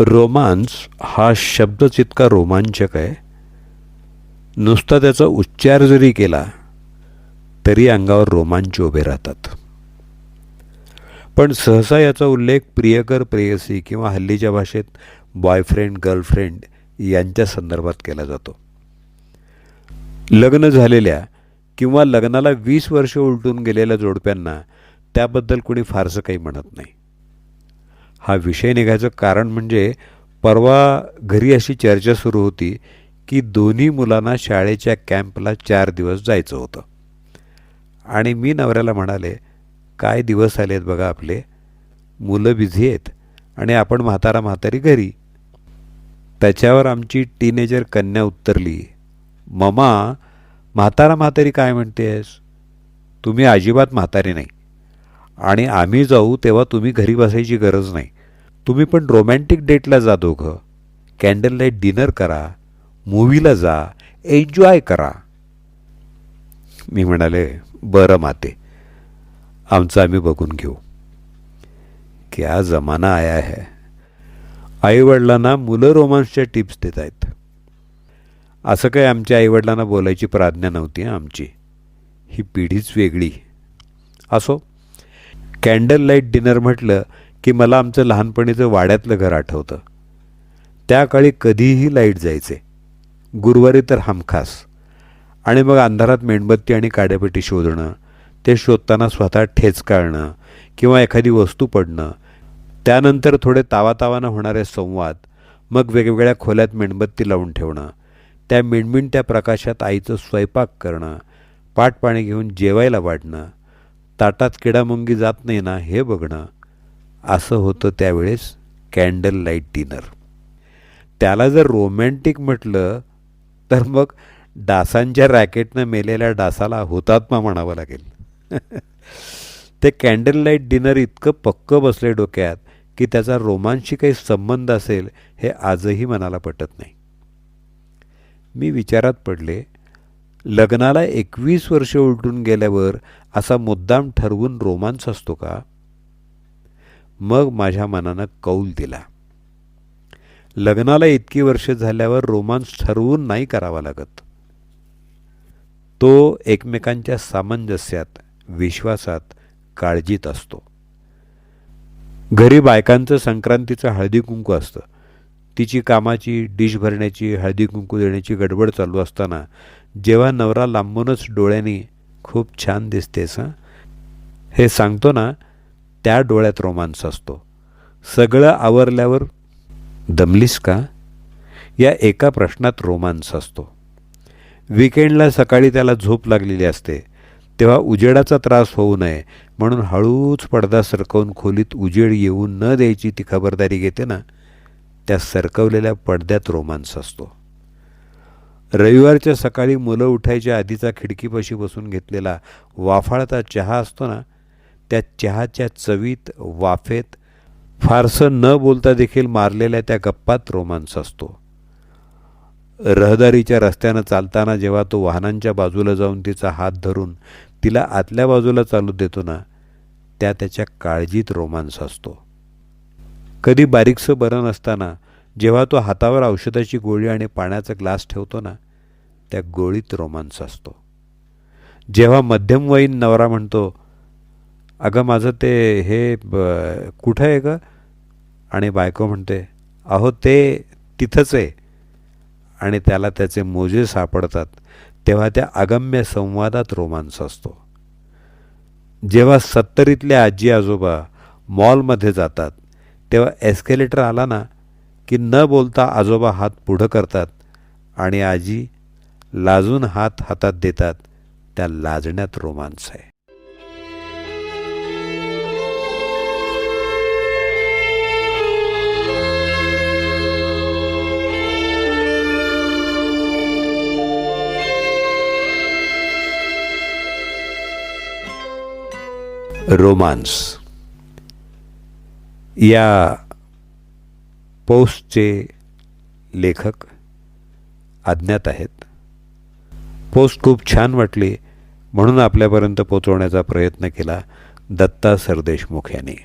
Romance हा शब्दच इतका रोमांचक आहे, नुसता त्याचा उच्चार जरी केला तरी अंगावर रोमांच उभे राहतात. पण सहसा याचा उल्लेख प्रियकर प्रेयसी किंवा हल्लीच्या भाषेत बॉयफ्रेंड गर्लफ्रेंड यांच्या संदर्भात केला जातो. लग्न झालेल्या किंवा लग्नाला 20 वर्ष उलटून गेलेल्या जोडप्यांना त्याबद्दल कोणी फारसं काही म्हणत नाही. हा विषय निघायचं कारण म्हणजे परवा घरी अशी चर्चा सुरू होती की दोन्ही मुलांना शाळेच्या कॅम्पला 4 दिवस जायचं होतं आणि मी नवऱ्याला म्हणाले, काय दिवस आलेत बघा आपले, मुलं बिझी आहेत आणि आपण म्हातारी घरी. त्याच्यावर आमची टीनेजर कन्या उत्तरली, ममा म्हातारी काय म्हणतेस, तुम्ही अजिबात म्हातारी नाही आणि आम्ही जाऊ तेव्हा तुम्ही घरी बसायची गरज नाही. तुम्ही पण रोमॅन्टिक डेटला जा, दोघं कॅन्डल लाईट डिनर करा, मूव्हीला जा, एन्जॉय करा. मी म्हणाले, बरं माते, आमचं आम्ही बघून घेऊ. क्या जमाना आया है. आईवडिलांना मुलं रोमांसच्या टिप्स देत आहेत. असं काय आमच्या आईवडिलांना बोलायची प्राज्ञा नव्हती आमची. ही पिढीच वेगळी. असो, कॅन्डल लाईट डिनर म्हटलं की मला आमचं लहानपणीचं वाड्यातलं घर आठवतं. त्या काळी कधीही लाईट जायचे, गुरुवारी तर हमखास. आणि मग अंधारात मेणबत्ती आणि काड्यापेटी शोधणं, ते शोधताना स्वतः ठेचकाळणं किंवा एखादी वस्तू पडणं, त्यानंतर थोडे तावातावानं होणारे संवाद, मग वेगवेगळ्या खोल्यात मेणबत्ती लावून ठेवणं, त्या मिणमिणत्या प्रकाशात आईचं स्वयंपाक करणं, पाटपाणी घेऊन जेवायला वाढणं, ताटात किडामुंगी जात नाही ना हे बघणं, असं होतं त्यावेळेस कॅन्डल लाईट डिनर. त्याला जर रोमॅन्टिक म्हटलं तर मग डासांच्या रॅकेटनं मेलेल्या डासाला हुतात्मा म्हणावं लागेल. ते कॅन्डल लाईट डिनर इतकं पक्कं बसले डोक्यात की त्याचा रोमांसशी काही संबंध असेल हे आजही मनाला पटत नाही. मी विचारात पडले, लग्नाला 21 वर्ष उलटून गेल्यावर असा मुद्दाम ठरवून रोमांस असतो का? मग माझ्या मनानं कौल दिला, लग्नाला इतकी वर्ष झाल्यावर रोमांस ठरवून नाही करावा लागत. तो एकमेकांच्या सामंजस्यात, विश्वासात, काळजीत असतो. घरी बायकांचं संक्रांतीचं हळदी कुंकू असतं. तिची कामाची, डिश भरण्याची, हळदी कुंकू देण्याची गडबड चालू असताना जेव्हा नवरा लांबूनच डोळ्यांनी खूप छान दिसतेस हं हे सांगतो ना, त्या डोळ्यात रोमांस असतो. सगळं आवरल्यावर दमलीस का या एका प्रश्नात रोमांस असतो. विकेंडला सकाळी त्याला झोप लागलेली असते, तेव्हा उजेडाचा त्रास होऊ नये म्हणून हळूच पडदा सरकवून खोलीत उजेड येऊ न द्यायची ती खबरदारी घेते ना, त्या सरकवलेल्या पडद्यात रोमांस असतो. रविवारच्या सकाळी मुलं उठायच्या आधीचा खिडकीपाशी बसून घेतलेला वाफाळता चहा असतो ना, त्या चहाच्या चवीत, वाफेत, फारसं न बोलता देखील मारलेल्या त्या गप्पात रोमांस असतो. रहदारीच्या रस्त्यानं चालताना जेव्हा तो वाहनांच्या बाजूला जाऊन तिचा हात धरून तिला आतल्या बाजूला चालू देतो ना, त्याच्या काळजीत रोमांस असतो. कधी बारीकसं बरं नसताना जेव्हा तो हातावर औषधाची गोळी आणि पाण्याचा ग्लास ठेवतो ना, त्या गोळीत रोमांस असतो. जेव्हा मध्यमवयीन नवरा म्हणतो, अगं माझं ते हे कुठं आहे गं, आणि बायको म्हणते, अहो ते तिथंच आहे, आणि त्याला त्याचे मोजे सापडतात, तेव्हा त्या अगम्य संवादात रोमांस असतो. जेव्हा 70तले आजी आजोबा मॉलमध्ये जातात तेव्हा एस्केलेटर आला ना की न बोलता आजोबा हात पुढं करतात आणि आजी लाजून हात हातात देतात. त्या लाजण्यात रोमांस आहे. रोमांस या पोस्टचे लेखक अज्ञात आहेत. पोस्ट खूप छान वाटली म्हणून आपल्यापर्यंत पोचवण्याचा प्रयत्न केला. दत्ता सरदेशमुख यांनी.